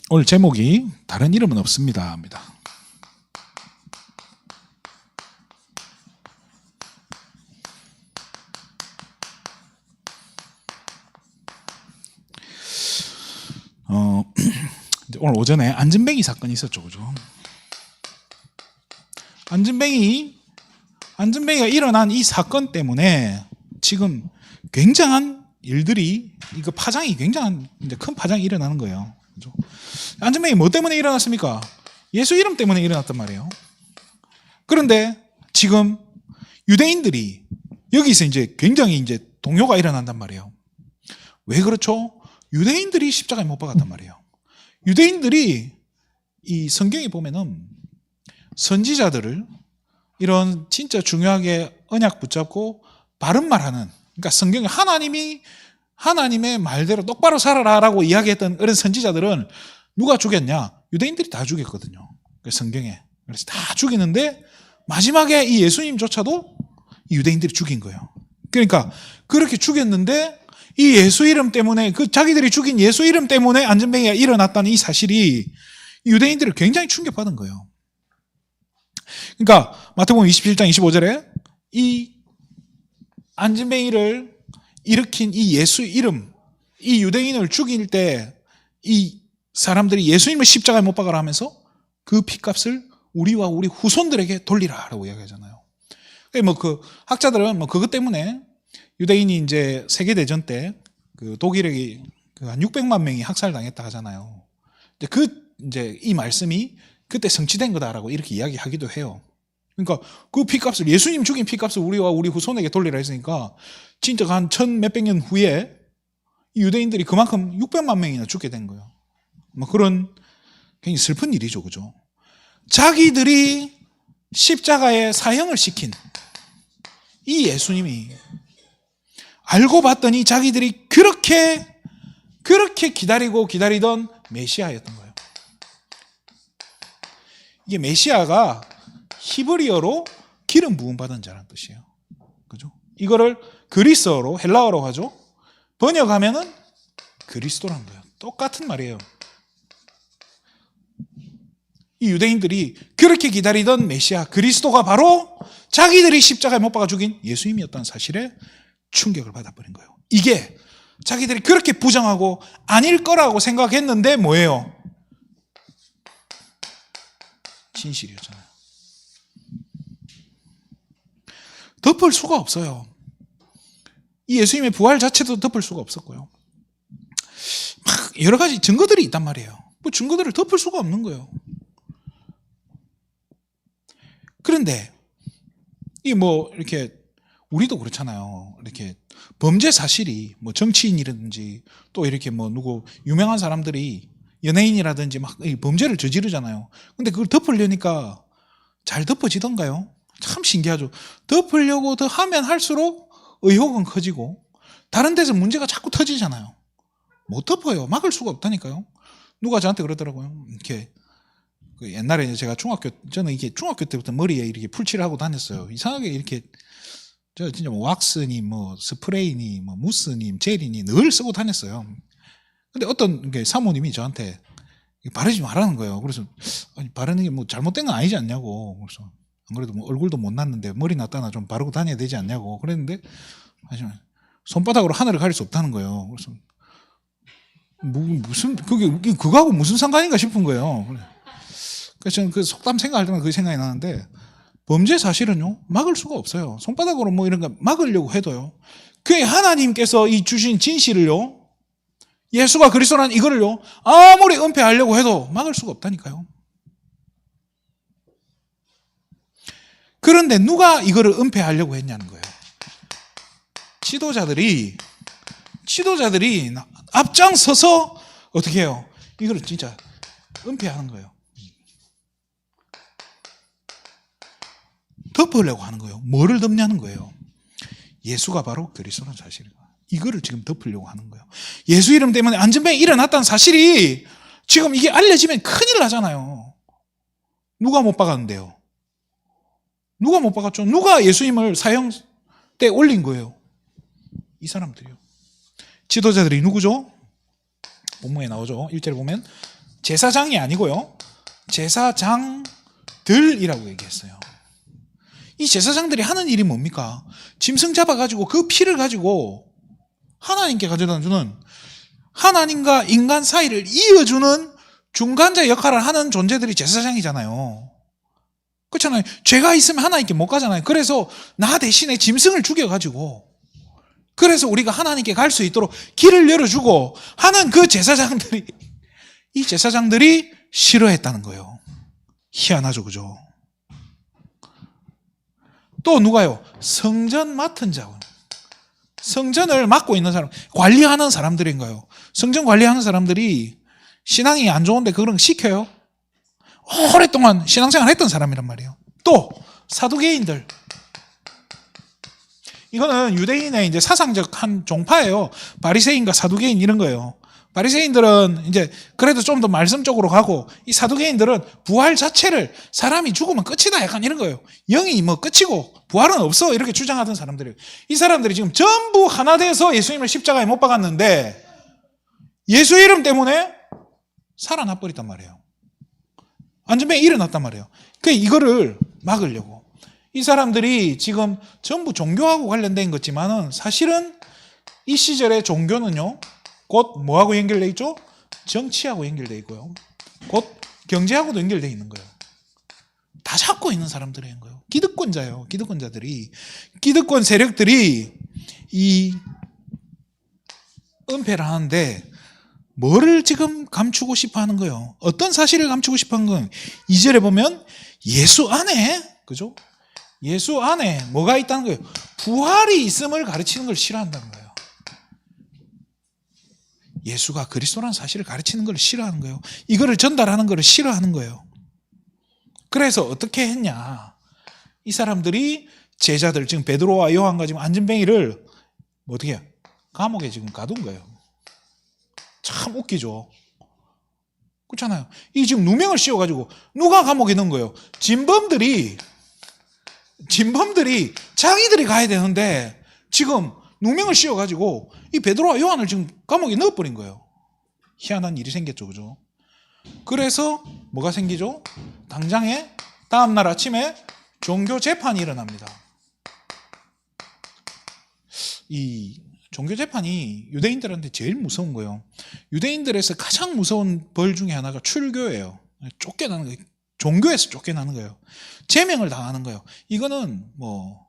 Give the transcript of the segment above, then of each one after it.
오늘 제목이 다른 이름은 없습니다 합니다. 오늘 오전에 안진뱅이 사건이 있었죠, 그죠? 안진뱅이가 일어난 이 사건 때문에 지금 굉장한 일들이, 이거 파장이 굉장한 이제 큰 파장이 일어나는 거예요. 그죠? 안진뱅이 뭐 때문에 일어났습니까? 예수 이름 때문에 일어났단 말이에요. 그런데 지금 유대인들이 여기서 이제 굉장히 이제 동요가 일어난단 말이에요. 왜 그렇죠? 유대인들이 십자가에 못 박았단 말이에요. 유대인들이 이 성경에 보면은 선지자들을 이런 진짜 중요하게 언약 붙잡고 바른 말하는, 그러니까 성경에 하나님의 말대로 똑바로 살아라라고 이야기했던 그런 선지자들은 누가 죽였냐? 유대인들이 다 죽였거든요. 성경에. 그래서 다 죽이는데 마지막에 이 예수님조차도 유대인들이 죽인 거예요. 그러니까 그렇게 죽였는데 이 예수 이름 때문에, 그 자기들이 죽인 예수 이름 때문에 안진뱅이가 일어났다는 이 사실이 유대인들을 굉장히 충격받은 거예요. 그러니까 마태복음 27장 25절에 이 안진뱅이를 일으킨 이 예수 이름, 이 유대인을 죽일 때 이 사람들이 예수님을 십자가에 못 박아라 하면서 그 핏값을 우리와 우리 후손들에게 돌리라라고 이야기하잖아요. 그 학자들은 그것 때문에 유대인이 이제 세계대전 때 그 독일에 한 600만 명이 학살당했다 하잖아요. 이제 이 말씀이 그때 성취된 거다라고 이렇게 이야기하기도 해요. 그러니까 그 핏값을, 예수님 죽인 핏값을 우리와 우리 후손에게 돌리라 했으니까 진짜 한 1000몇백 년 후에 유대인들이 그만큼 600만 명이나 죽게 된 거예요. 그런 굉장히 슬픈 일이죠, 그죠? 자기들이 십자가에 사형을 시킨 이 예수님이 알고 봤더니 자기들이 그렇게 기다리던 메시아였던 거예요. 이게 메시아가 히브리어로 기름 부음 받은 자라는 뜻이에요. 그죠? 이거를 그리스어로, 헬라어로 하죠. 번역하면은 그리스도라는 거예요. 똑같은 말이에요. 이 유대인들이 그렇게 기다리던 메시아 그리스도가 바로 자기들이 십자가에 못 박아 죽인 예수님이었다는 사실에 충격을 받아버린 거예요. 이게 자기들이 그렇게 부정하고 아닐 거라고 생각했는데 뭐예요? 진실이었잖아요. 덮을 수가 없어요. 이 예수님의 부활 자체도 덮을 수가 없었고요. 막 여러 가지 증거들이 있단 말이에요. 증거들을 덮을 수가 없는 거예요. 그런데 이렇게 우리도 그렇잖아요. 이렇게 범죄 사실이 정치인이라든지 또 이렇게 누구 유명한 사람들이 연예인이라든지 막 범죄를 저지르잖아요. 근데 그걸 덮으려니까 잘 덮어지던가요? 참 신기하죠. 덮으려고 더 하면 할수록 의혹은 커지고 다른 데서 문제가 자꾸 터지잖아요. 못 덮어요. 막을 수가 없다니까요. 누가 저한테 그러더라고요. 이렇게 옛날에 저는 이게 중학교 때부터 머리에 이렇게 풀칠을 하고 다녔어요. 이상하게 이렇게 저 진짜 왁스니 스프레이니 무스니 젤이니 늘 쓰고 다녔어요. 근데 어떤 사모님이 저한테 바르지 말라는 거예요. 그래서 아니, 바르는 게 잘못된 건 아니지 않냐고. 그래서 안 그래도 얼굴도 못 났는데 머리 났다나 좀 바르고 다녀야 되지 않냐고 그랬는데, 하지만 손바닥으로 하늘을 가릴 수 없다는 거예요. 그래서 무슨 그거하고 무슨 상관인가 싶은 거예요. 그래서 저는 그 속담 생각할 때만 그 생각이 나는데, 범죄 사실은요 막을 수가 없어요. 손바닥으로 이런 거 막으려고 해도요, 그게 하나님께서 이 주신 진실을요, 예수가 그리스도라는 이거를요 아무리 은폐하려고 해도 막을 수가 없다니까요. 그런데 누가 이거를 은폐하려고 했냐는 거예요. 지도자들이 앞장서서 어떻게 해요? 이거를 진짜 은폐하는 거예요. 덮으려고 하는 거예요. 뭐를 덮냐는 거예요. 예수가 바로 그리스도라는 사실이에요. 이거를 지금 덮으려고 하는 거예요. 예수 이름 때문에 안진뱅이 일어났다는 사실이 지금 이게 알려지면 큰일 나잖아요. 누가 못 박았는데요? 누가 못 박았죠? 누가 예수님을 사형대 올린 거예요? 이 사람들이요. 지도자들이 누구죠? 본문에 나오죠. 1절에 보면 제사장이 아니고요. 제사장들이라고 얘기했어요. 이 제사장들이 하는 일이 뭡니까? 짐승 잡아가지고 그 피를 가지고 하나님께 가져다 주는, 하나님과 인간 사이를 이어주는 중간자 역할을 하는 존재들이 제사장이잖아요. 그렇잖아요. 죄가 있으면 하나님께 못 가잖아요. 그래서 나 대신에 짐승을 죽여가지고, 그래서 우리가 하나님께 갈 수 있도록 길을 열어주고 하는 그 제사장들이, 이 제사장들이 싫어했다는 거예요. 희한하죠, 그죠? 또 누가요? 성전 맡은 자. 성전을 맡고 있는 사람, 관리하는 사람들인가요? 성전 관리하는 사람들이 신앙이 안 좋은데 그런 거 시켜요? 오랫동안 신앙생활 했던 사람이란 말이에요. 또 사두개인들. 이거는 유대인의 이제 사상적 한 종파예요. 바리새인과 사두개인 이런 거예요. 바리새인들은 이제 그래도 좀 더 말씀적으로 가고, 이 사두개인들은 부활 자체를 사람이 죽으면 끝이다 약간 이런 거예요. 영이 뭐 끝이고 부활은 없어 이렇게 주장하던 사람들이에요. 이 사람들이 지금 전부 하나 돼서 예수님을 십자가에 못 박았는데 예수 이름 때문에 살아나 버렸단 말이에요. 안전병이 일어났단 말이에요. 이거를 막으려고 이 사람들이 지금 전부 종교하고 관련된 거지만은 사실은 이 시절의 종교는요, 곧 뭐하고 연결되어 있죠? 정치하고 연결되어 있고요. 곧 경제하고도 연결되어 있는 거예요. 다 잡고 있는 사람들인 거예요. 기득권자예요. 기득권자들이, 기득권 세력들이 이 은폐를 하는데 뭐를 지금 감추고 싶어 하는 거예요? 어떤 사실을 감추고 싶어 하는 거예요? 2절에 보면 예수 안에, 그죠? 예수 안에 뭐가 있다는 거예요? 부활이 있음을 가르치는 걸 싫어한다는 거예요. 예수가 그리스도라는 사실을 가르치는 걸 싫어하는 거예요. 이거를 전달하는 걸 싫어하는 거예요. 그래서 어떻게 했냐? 이 사람들이 제자들, 지금 베드로와 요한과 지금 안전뱅이를 뭐 어떻게 해요? 감옥에 지금 가둔 거예요. 참 웃기죠. 그렇잖아요. 이 지금 누명을 씌워가지고 누가 감옥에 넣은 거예요? 진범들이 자기들이 가야 되는데 지금 누명을 씌워가지고 이 베드로와 요한을 지금 감옥에 넣어버린 거예요. 희한한 일이 생겼죠, 그죠? 그래서 뭐가 생기죠? 당장에 다음날 아침에 종교 재판이 일어납니다. 이 종교 재판이 유대인들한테 제일 무서운 거예요. 유대인들에서 가장 무서운 벌 중에 하나가 출교예요. 쫓겨나는 거예요. 종교에서 쫓겨나는 거예요. 제명을 당하는 거예요. 이거는 뭐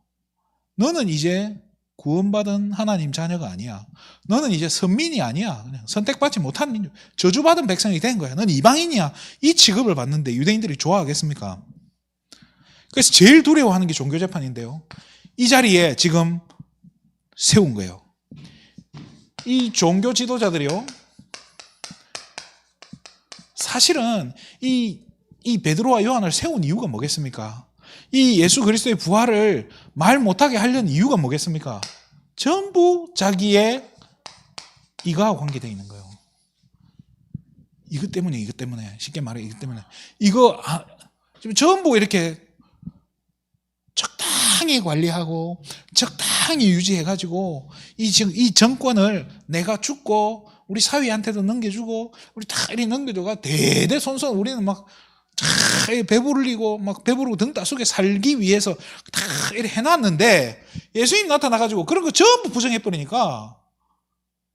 너는 이제 구원받은 하나님 자녀가 아니야. 너는 이제 선민이 아니야. 그냥 선택받지 못한 민족, 저주받은 백성이 된 거야. 너는 이방인이야. 이 취급을 받는데 유대인들이 좋아하겠습니까? 그래서 제일 두려워하는 게 종교재판인데요. 이 자리에 지금 세운 거예요. 이 종교 지도자들이요, 사실은 이 베드로와 요한을 세운 이유가 뭐겠습니까? 이 예수 그리스도의 부활을 말 못하게 하려는 이유가 뭐겠습니까? 전부 자기의 이거하고 관계되어 있는 거예요. 이것 때문에 쉽게 말해 이것 때문에 이거 지금 전부 이렇게 적당히 관리하고 적당히 유지해가지고 이 정권을 내가 죽고 우리 사위한테도 넘겨주고 우리 다 이렇게 넘겨줘가 대대손손 우리는 막 다 배부르고 막 배부르고 등 따속에 살기 위해서 다 이렇게 해놨는데 예수님 나타나가지고 그런 거 전부 부정해버리니까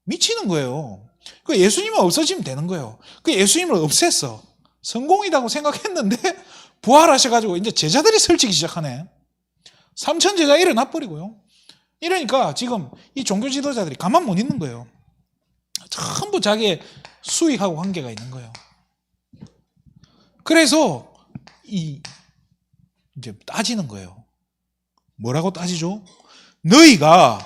미치는 거예요. 그 예수님은 없어지면 되는 거예요. 그 예수님을 없앴어. 성공이라고 생각했는데 부활하셔가지고 이제 제자들이 설치기 시작하네. 3천 제자 일어나버리고요. 이러니까 지금 이 종교 지도자들이 가만 못 있는 거예요. 전부 자기의 수익하고 관계가 있는 거예요. 그래서 이제 따지는 거예요. 뭐라고 따지죠? 너희가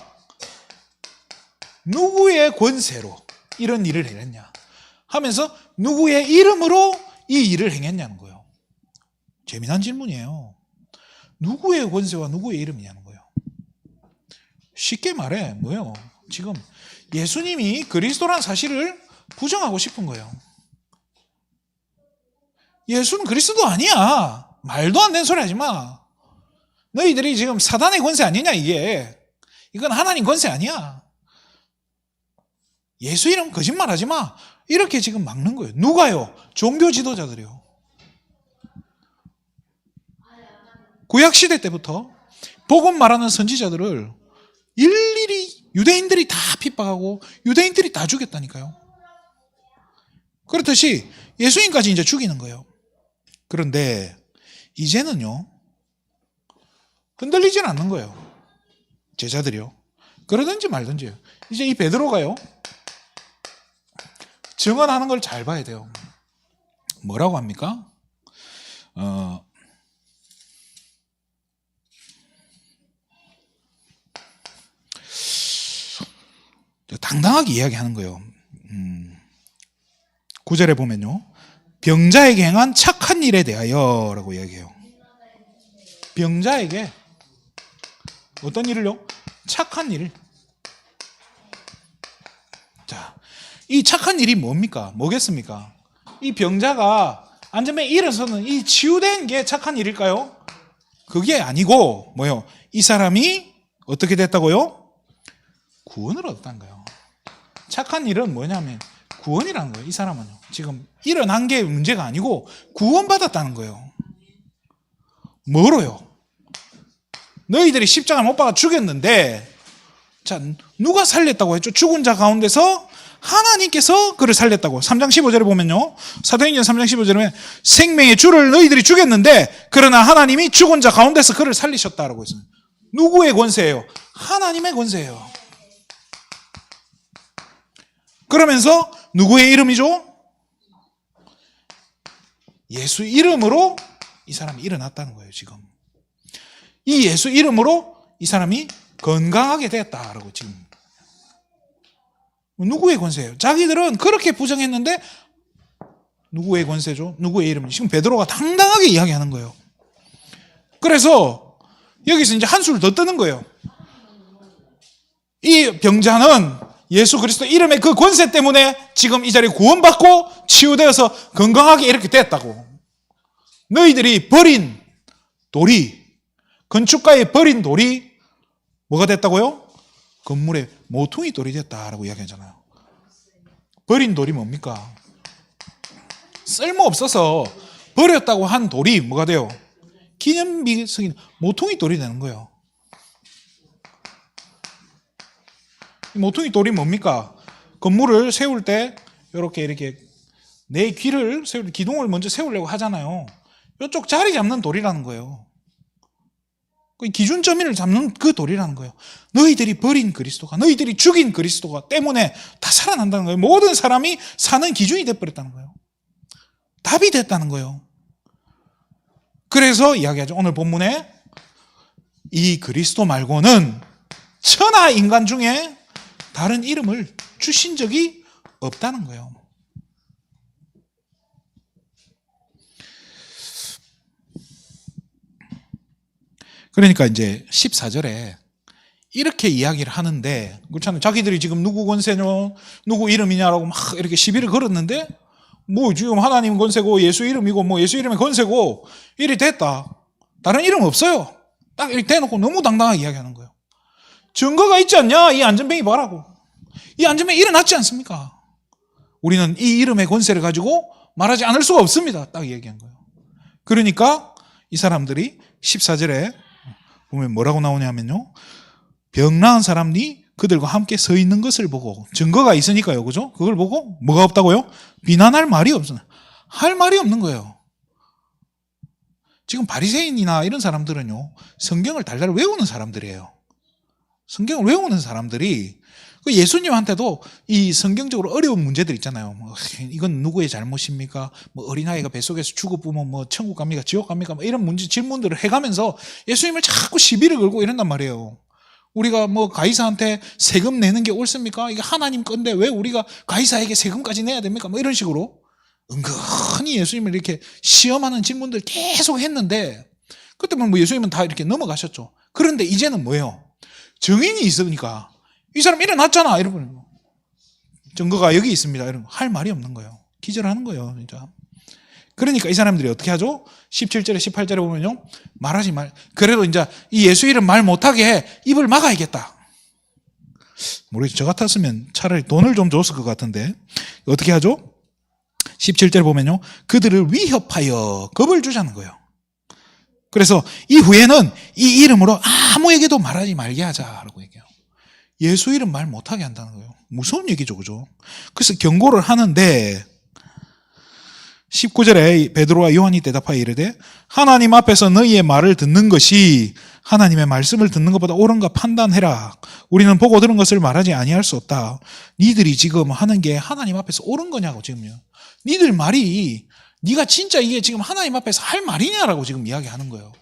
누구의 권세로 이런 일을 행했냐 하면서 누구의 이름으로 이 일을 행했냐는 거예요. 재미난 질문이에요. 누구의 권세와 누구의 이름이냐는 거예요. 쉽게 말해 뭐예요? 지금 예수님이 그리스도란 사실을 부정하고 싶은 거예요. 예수는 그리스도 아니야. 말도 안 되는 소리 하지 마. 너희들이 지금 사단의 권세 아니냐 이게. 이건 하나님 권세 아니야. 예수 이름 거짓말하지 마. 이렇게 지금 막는 거예요. 누가요? 종교 지도자들이요. 구약시대 때부터 복음 말하는 선지자들을 일일이 유대인들이 다 핍박하고 유대인들이 다 죽였다니까요. 그렇듯이 예수님까지 이제 죽이는 거예요. 그런데 이제는요, 흔들리진 않는 거예요. 제자들이요. 그러든지 말든지요. 이제 이 베드로가요, 증언하는 걸 잘 봐야 돼요. 뭐라고 합니까? 당당하게 이야기하는 거예요. 9절에 보면요, 병자에게 행한 착한 일에 대하여 라고 이야기해요. 병자에게 어떤 일을요? 착한 일. 자, 이 착한 일이 뭡니까? 뭐겠습니까? 이 병자가 안전병에 일어서는 이 치유된 게 착한 일일까요? 그게 아니고 뭐요? 이 사람이 어떻게 됐다고요? 구원을 얻었다는 거예요. 착한 일은 뭐냐면 구원이라는 거예요. 이 사람은요, 지금 일어난 게 문제가 아니고 구원받았다는 거예요. 뭐로요? 너희들이 십자가 못 박아 죽였는데, 자, 누가 살렸다고 했죠? 죽은 자 가운데서 하나님께서 그를 살렸다고. 3장 15절에 보면요, 사도행전 3장 15절에 보면 생명의 주를 너희들이 죽였는데 그러나 하나님이 죽은 자 가운데서 그를 살리셨다라고 했어요. 누구의 권세예요? 하나님의 권세예요. 그러면서 누구의 이름이죠? 예수 이름으로 이 사람이 일어났다는 거예요. 지금 이 예수 이름으로 이 사람이 건강하게 됐다라고. 지금 누구의 권세예요? 자기들은 그렇게 부정했는데 누구의 권세죠? 누구의 이름이죠? 지금 베드로가 당당하게 이야기하는 거예요. 그래서 여기서 이제 한술 더 뜨는 거예요. 이 병자는 예수 그리스도 이름의 그 권세 때문에 지금 이 자리에 구원받고 치유되어서 건강하게 이렇게 됐다고. 너희들이 버린 돌이, 건축가에 버린 돌이 뭐가 됐다고요? 건물의 모퉁이 돌이 됐다라고 이야기하잖아요. 버린 돌이 뭡니까? 쓸모없어서 버렸다고 한 돌이 뭐가 돼요? 기념비석인 모퉁이 돌이 되는 거예요. 모퉁이 돌이 뭡니까? 건물을 세울 때 이렇게 내 귀를 세울 때 기둥을 먼저 세우려고 하잖아요. 이쪽 자리 잡는 돌이라는 거예요. 기준점을 잡는 그 돌이라는 거예요. 너희들이 버린 그리스도가, 너희들이 죽인 그리스도가 때문에 다 살아난다는 거예요. 모든 사람이 사는 기준이 돼버렸다는 거예요. 답이 됐다는 거예요. 그래서 이야기하죠. 오늘 본문에 이 그리스도 말고는 천하 인간 중에 다른 이름을 주신 적이 없다는 거예요. 그러니까 이제 14절에 이렇게 이야기를 하는데, 그렇잖아요. 자기들이 지금 누구 권세뇨, 누구 이름이냐라고 막 이렇게 시비를 걸었는데, 뭐 지금 하나님 권세고 예수 이름이고 뭐 예수 이름의 권세고 이리 됐다. 다른 이름 없어요. 딱 이렇게 대놓고 너무 당당하게 이야기하는 거예요. 증거가 있지 않냐? 이 안전뱅이 봐라고. 이 안전뱅이 일어났지 않습니까? 우리는 이 이름의 권세를 가지고 말하지 않을 수가 없습니다. 딱 얘기한 거예요. 그러니까 이 사람들이 14절에 보면 뭐라고 나오냐면요, 병나은 사람이 그들과 함께 서 있는 것을 보고, 증거가 있으니까요, 그죠? 그걸 보고 뭐가 없다고요? 비난할 말이 없어요. 할 말이 없는 거예요. 지금 바리새인이나 이런 사람들은요, 성경을 달달 외우는 사람들이에요. 성경을 외우는 사람들이 예수님한테도 이 성경적으로 어려운 문제들 있잖아요. 뭐 이건 누구의 잘못입니까? 뭐 어린아이가 뱃속에서 죽어보면 뭐 천국 갑니까? 지옥 갑니까? 뭐 이런 문제, 질문들을 해가면서 예수님을 자꾸 시비를 걸고 이런단 말이에요. 우리가 뭐 가이사한테 세금 내는 게 옳습니까? 이게 하나님 건데 왜 우리가 가이사에게 세금까지 내야 됩니까? 뭐 이런 식으로 은근히 예수님을 이렇게 시험하는 질문들 계속 했는데, 그때만 뭐 예수님은 다 이렇게 넘어가셨죠. 그런데 이제는 뭐예요? 증인이 있으니까 이 사람 일어났잖아, 이러면 증거가 여기 있습니다, 이런 거 할 말이 없는 거예요. 기절하는 거예요, 진짜. 그러니까 이 사람들이 어떻게 하죠? 17절에 18절에 보면요, 말하지 말. 그래도 이제 이 예수 이름 말 못하게 입을 막아야겠다. 모르겠죠. 저 같았으면 차라리 돈을 좀 줬을 것 같은데 어떻게 하죠? 17절 보면요. 그들을 위협하여 겁을 주자는 거예요. 그래서 이후에는 이 이름으로 아무에게도 말하지 말게 하자라고 얘기해요. 예수 이름 말 못하게 한다는 거예요. 무서운 얘기죠. 그죠? 그래서 경고를 하는데 19절에 베드로와 요한이 대답하여 이르되 하나님 앞에서 너희의 말을 듣는 것이 하나님의 말씀을 듣는 것보다 옳은가 판단해라. 우리는 보고 들은 것을 말하지 아니할 수 없다. 니들이 지금 하는 게 하나님 앞에서 옳은 거냐고 지금요. 니들 말이 네가 진짜 이게 지금 하나님 앞에서 할 말이냐라고 지금 이야기하는 거예요.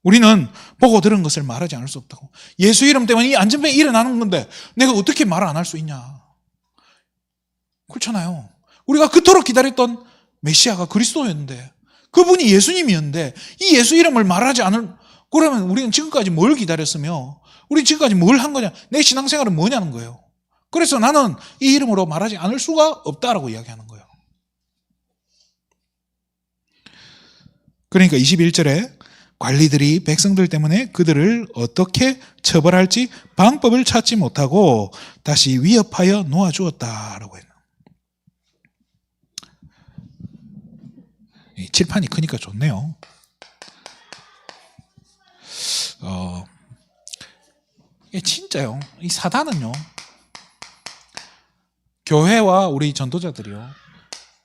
우리는 보고 들은 것을 말하지 않을 수 없다고. 예수 이름 때문에 이 안전병이 일어나는 건데 내가 어떻게 말을 안 할 수 있냐. 그렇잖아요. 우리가 그토록 기다렸던 메시아가 그리스도였는데 그분이 예수님이었는데 이 예수 이름을 말하지 않을 그러면 우리는 지금까지 뭘 기다렸으며 우리 지금까지 뭘 한 거냐. 내 신앙생활은 뭐냐는 거예요. 그래서 나는 이 이름으로 말하지 않을 수가 없다라고 이야기하는 거예요. 그러니까 21절에 관리들이 백성들 때문에 그들을 어떻게 처벌할지 방법을 찾지 못하고 다시 위협하여 놓아주었다라고 했나. 칠판이 크니까 좋네요. 이게 진짜요. 이 사단은요. 교회와 우리 전도자들이요.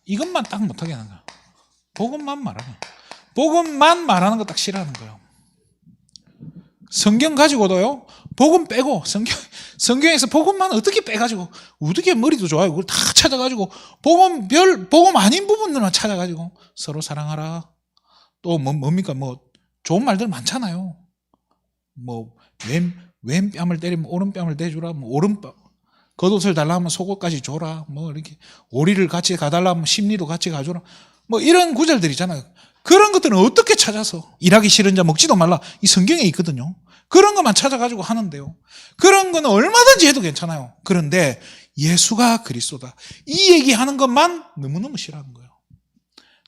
이것만 딱 못하게 하는 거야. 복음만 말하는 거야. 복음만 말하는 거 딱 싫어하는 거예요. 성경 가지고도요. 복음 빼고 성경에서 복음만 어떻게 빼가지고 어떻게 머리도 좋아요. 그걸 다 찾아가지고 복음 아닌 부분들만 찾아가지고 서로 사랑하라. 또 뭡니까 좋은 말들 많잖아요. 왼 뺨을 때리면 오른 뺨을 대주라. 겉옷을 달라 하면 속옷까지 줘라. 이렇게 오리를 같이 가달라 하면 심리도 같이 가줘라. 이런 구절들 있잖아요. 그런 것들은 어떻게 찾아서 일하기 싫은 자 먹지도 말라. 이 성경에 있거든요. 그런 것만 찾아가지고 하는데요. 그런 거는 얼마든지 해도 괜찮아요. 그런데 예수가 그리스도다. 이 얘기하는 것만 너무너무 싫어하는 거예요.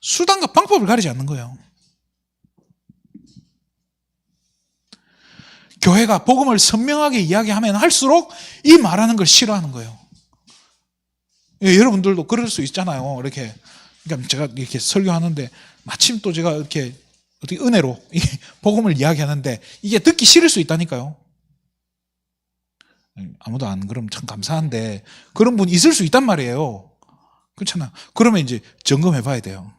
수단과 방법을 가리지 않는 거예요. 교회가 복음을 선명하게 이야기하면 할수록 이 말하는 걸 싫어하는 거예요. 여러분들도 그럴 수 있잖아요. 이렇게 그러니까 제가 이렇게 설교하는데 마침 또 제가 이렇게 어떻게 은혜로 복음을 이야기하는데 이게 듣기 싫을 수 있다니까요. 아무도 안 그러면 참 감사한데 그런 분 있을 수 있단 말이에요. 그렇잖아. 그러면 이제 점검해 봐야 돼요.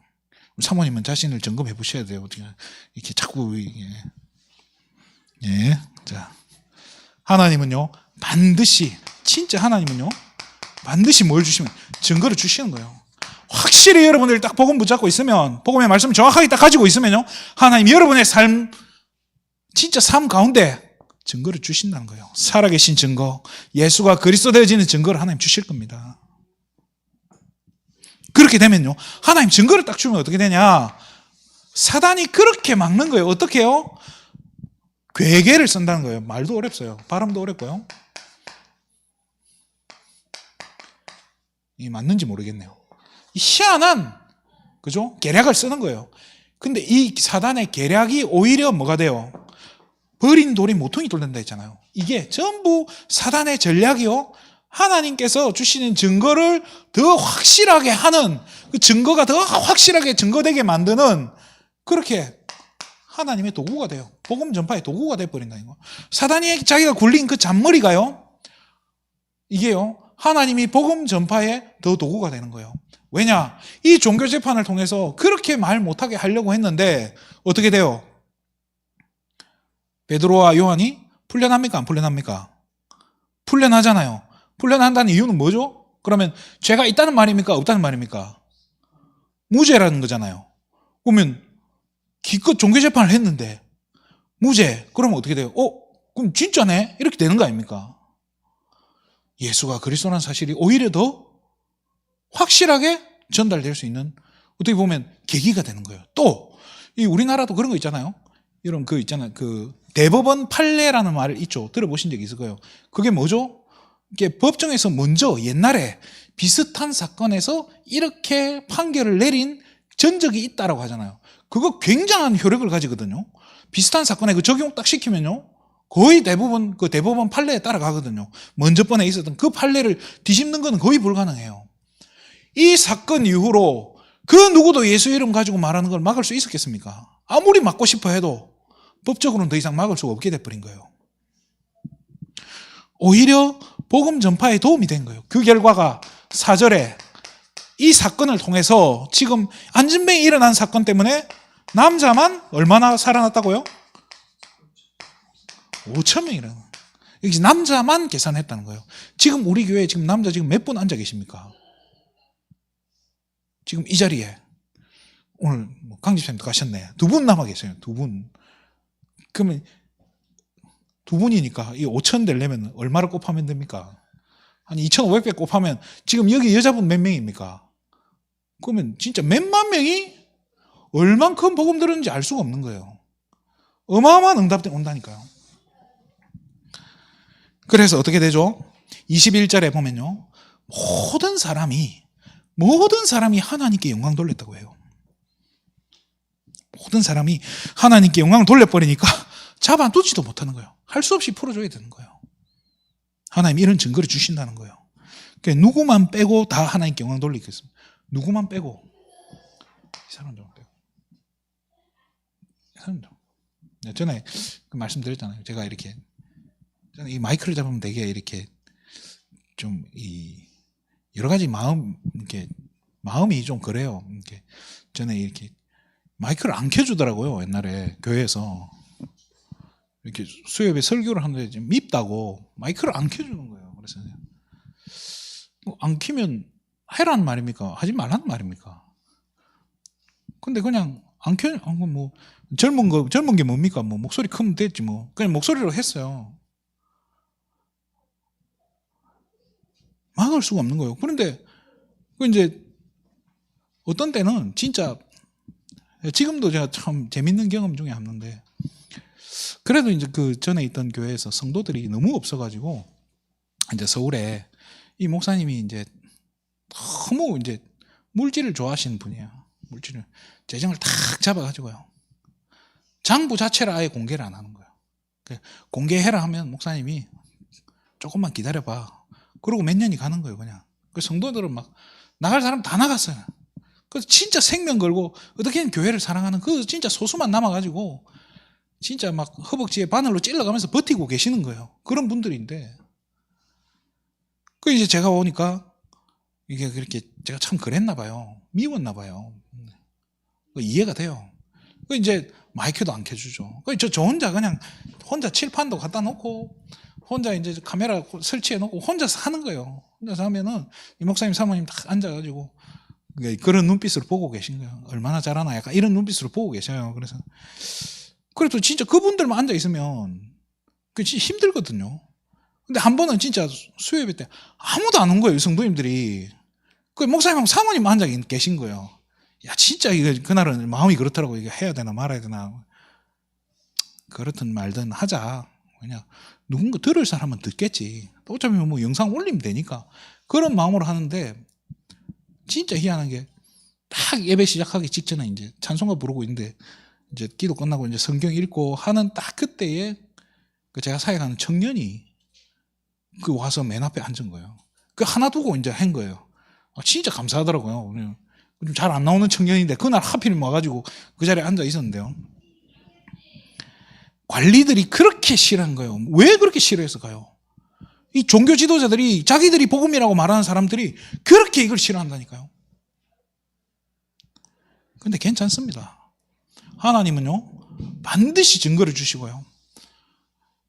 사모님은 자신을 점검해 보셔야 돼요. 어떻게 이렇게 자꾸 자, 하나님은요 반드시 진짜 하나님은요 반드시 뭘 주시면 증거를 주시는 거예요. 확실히 여러분들 딱 복음 붙잡고 있으면 복음의 말씀을 정확하게 딱 가지고 있으면요 하나님 여러분의 삶 진짜 삶 가운데 증거를 주신다는 거예요. 살아계신 증거, 예수가 그리스도 되어지는 증거를 하나님 주실 겁니다. 그렇게 되면요 하나님 증거를 딱 주면 어떻게 되냐. 사단이 그렇게 막는 거예요. 어떻게 해요? 괴계를 쓴다는 거예요. 말도 어렵어요. 발음도 어렵고요. 이 맞는지 모르겠네요. 희한한 그죠? 계략을 쓰는 거예요. 근데 이 사단의 계략이 오히려 뭐가 돼요? 버린 돌이 모퉁이 돌린다 했잖아요. 이게 전부 사단의 전략이요. 하나님께서 주시는 증거를 더 확실하게 하는 그 증거가 더 확실하게 증거되게 만드는 그렇게 하나님의 도구가 돼요. 복음 전파의 도구가 돼버린다는 거. 사단이 자기가 굴린 그 잔머리가요. 이게요. 하나님이 복음 전파의 더 도구가 되는 거예요. 왜냐? 이 종교 재판을 통해서 그렇게 말 못하게 하려고 했는데 어떻게 돼요? 베드로와 요한이 풀려납니까? 안 풀려납니까? 풀려나잖아요. 풀려난다는 이유는 뭐죠? 그러면 죄가 있다는 말입니까? 없다는 말입니까? 무죄라는 거잖아요. 그러면 기껏 종교 재판을 했는데 무죄. 그러면 어떻게 돼요? 그럼 진짜네? 이렇게 되는 거 아닙니까? 예수가 그리스도라는 사실이 오히려 더 확실하게 전달될 수 있는 어떻게 보면 계기가 되는 거예요. 또 이 우리나라도 그런 거 있잖아요. 이런 그 있잖아요. 그 대법원 판례라는 말을 있죠. 들어보신 적이 있을 거예요. 그게 뭐죠? 이게 법정에서 먼저 옛날에 비슷한 사건에서 이렇게 판결을 내린 전적이 있다라고 하잖아요. 그거 굉장한 효력을 가지거든요. 비슷한 사건에 그 적용 딱 시키면요. 거의 대부분 그 대법원 판례에 따라가거든요. 먼저 번에 있었던 그 판례를 뒤집는 건 거의 불가능해요. 이 사건 이후로 그 누구도 예수 이름 가지고 말하는 걸 막을 수 있었겠습니까? 아무리 막고 싶어 해도 법적으로는 더 이상 막을 수가 없게 돼버린 거예요. 오히려 복음 전파에 도움이 된 거예요. 그 결과가 4절에 이 사건을 통해서 지금 안진뱅이 일어난 사건 때문에 남자만 얼마나 살아났다고요? 5,000명이라는. 여기 남자만 계산했다는 거예요. 지금 우리 교회에 지금 남자 지금 몇 분 앉아 계십니까? 지금 이 자리에 오늘 강 집사님도 가셨네. 2분 남아 계세요. 2분. 그러면 2분이니까 이 5,000 되려면 얼마를 곱하면 됩니까? 한 2,500배 곱하면 지금 여기 여자분 몇 명입니까? 그러면 진짜 몇만 명이 얼만큼 복음 들었는지 알 수가 없는 거예요. 어마어마한 응답이 온다니까요. 그래서 어떻게 되죠? 21절에 보면요. 모든 사람이 하나님께 영광 돌렸다고 해요. 모든 사람이 하나님께 영광을 돌려버리니까 잡아두지도 못하는 거예요. 할 수 없이 풀어줘야 되는 거예요. 하나님 이런 증거를 주신다는 거예요. 그러니까 누구만 빼고 다 하나님께 영광 돌리겠습니다. 누구만 빼고? 이 사람 좀 빼고. 이 사람 좀. 전에 말씀드렸잖아요. 제가 이렇게 저는 이 마이크를 잡으면 되게 이렇게 좀 여러 가지 마음이 좀 그래요. 이렇게 전에 이렇게 마이크를 안 켜주더라고요. 옛날에 교회에서 이렇게 수요일에 설교를 하는데 좀 밉다고 마이크를 안 켜주는 거예요. 그래서 안 켜면 해라는 말입니까? 하지 말라는 말입니까? 근데 그냥 안 켜, 뭐 젊은 게 뭡니까? 뭐 목소리 크면 됐지 뭐. 그냥 목소리로 했어요. 막을 수가 없는 거예요. 그런데 그 이제 어떤 때는 진짜 지금도 제가 참 재밌는 경험 중에 하나인데 그래도 이제 그 전에 있던 교회에서 성도들이 너무 없어가지고 이제 서울에 이 목사님이 이제 너무 이제 물질을 좋아하시는 분이에요. 물질을 재정을 탁 잡아가지고요. 장부 자체를 아예 공개를 안 하는 거예요. 공개해라 하면 목사님이 조금만 기다려봐. 그러고 몇 년이 가는 거예요, 그냥. 그 성도들은 막 나갈 사람 다 나갔어요. 그래서 진짜 생명 걸고 어떻게든 교회를 사랑하는 그 진짜 소수만 남아가지고 진짜 막 허벅지에 바늘로 찔러가면서 버티고 계시는 거예요. 그런 분들인데. 그 이제 제가 오니까 이게 그렇게 제가 참 그랬나 봐요. 미웠나 봐요. 이해가 돼요. 그 이제 마이크도 안 켜주죠. 저 혼자 그냥 혼자 칠판도 갖다 놓고 혼자 이제 카메라 설치해 놓고 혼자서 하는 거예요. 혼자서 하면은 이 목사님 사모님 딱 앉아가지고 그런 눈빛으로 보고 계신 거예요. 얼마나 잘하나 약간 이런 눈빛으로 보고 계셔요. 그래도 진짜 그분들만 앉아 있으면 그 진짜 힘들거든요. 근데 한 번은 진짜 수요예배 때 아무도 안 온 거예요. 성도님들이. 그 목사님하고 사모님 앉아 계신 거예요. 야 진짜 이거 그날은 마음이 그렇더라고. 이거 해야 되나 말아야 되나. 그렇든 말든 하자. 그냥 누군가 들을 사람은 듣겠지. 어차피 뭐 영상 올리면 되니까. 그런 마음으로 하는데 진짜 희한한 게 딱 예배 시작하기 직전에 이제 찬송가 부르고 있는데 이제 기도 끝나고 이제 성경 읽고 하는 딱 그때에 그 제가 사역하는 청년이 그 와서 맨 앞에 앉은 거예요. 그 하나 두고 이제 한 거예요. 진짜 감사하더라고요. 좀 잘 안 나오는 청년인데 그날 하필 와가지고 그 자리에 앉아 있었는데요. 관리들이 그렇게 싫어한 거예요. 왜 그렇게 싫어했을까요? 이 종교 지도자들이 자기들이 복음이라고 말하는 사람들이 그렇게 이걸 싫어한다니까요. 근데 괜찮습니다. 하나님은요 반드시 증거를 주시고요.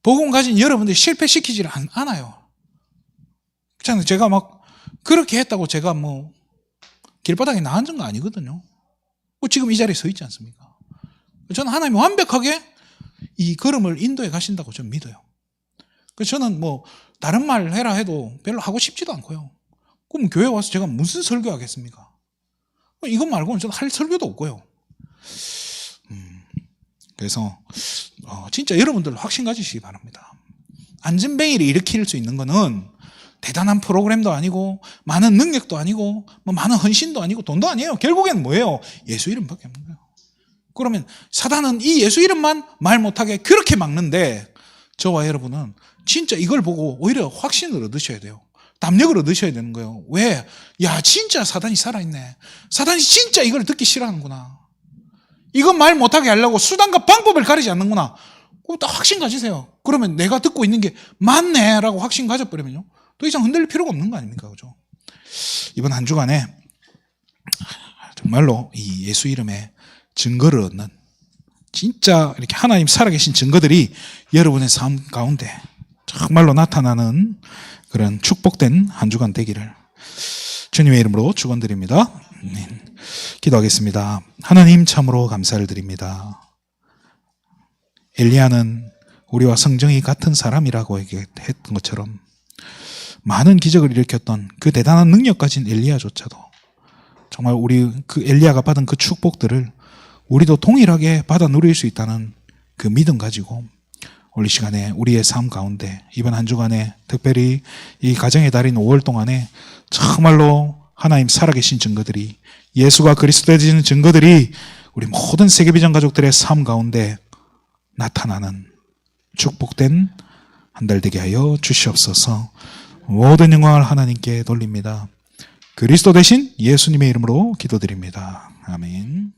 복음 가진 여러분들이 실패시키지를 않아요. 제가 막 그렇게 했다고 제가 뭐 길바닥에 나앉은 거 아니거든요. 지금 이 자리에 서 있지 않습니까? 저는 하나님이 완벽하게 이 걸음을 인도해 가신다고 저는 믿어요. 그래서 저는 뭐 다른 말 해라 해도 별로 하고 싶지도 않고요. 그럼 교회 와서 제가 무슨 설교하겠습니까? 이것 말고는 저는 할 설교도 없고요. 그래서 진짜 여러분들 확신 가지시기 바랍니다. 안진뱅이를 일으킬 수 있는 거는 대단한 프로그램도 아니고 많은 능력도 아니고 뭐 많은 헌신도 아니고 돈도 아니에요. 결국에는 뭐예요? 예수 이름밖에 없는 거예요. 그러면 사단은 이 예수 이름만 말 못하게 그렇게 막는데 저와 여러분은 진짜 이걸 보고 오히려 확신을 얻으셔야 돼요. 담력을 얻으셔야 되는 거예요. 왜? 야, 진짜 사단이 살아있네. 사단이 진짜 이걸 듣기 싫어하는구나. 이건 말 못하게 하려고 수단과 방법을 가리지 않는구나. 딱 확신 가지세요. 그러면 내가 듣고 있는 게 맞네 라고 확신 가져버리면요, 더 이상 흔들릴 필요가 없는 거 아닙니까? 그죠? 이번 한 주간에 정말로 이 예수 이름의 증거를 얻는, 진짜 이렇게 하나님 살아계신 증거들이 여러분의 삶 가운데 정말로 나타나는 그런 축복된 한 주간 되기를 주님의 이름으로 축원드립니다. 기도하겠습니다. 하나님, 참으로 감사를 드립니다. 엘리야는 우리와 성정이 같은 사람이라고 얘기했던 것처럼 많은 기적을 일으켰던 그 대단한 능력 가진 엘리야조차도 정말 우리 그 엘리야가 받은 그 축복들을 우리도 동일하게 받아 누릴 수 있다는 그 믿음 가지고 오늘 시간에 우리의 삶 가운데 이번 한 주간에 특별히 이 가정의 달인 5월 동안에 정말로 하나님 살아계신 증거들이, 예수가 그리스도 되시는 증거들이 우리 모든 세계비전 가족들의 삶 가운데 나타나는 축복된 한 달 되게 하여 주시옵소서. 모든 영광을 하나님께 돌립니다. 그리스도 되신 예수님의 이름으로 기도드립니다. 아멘.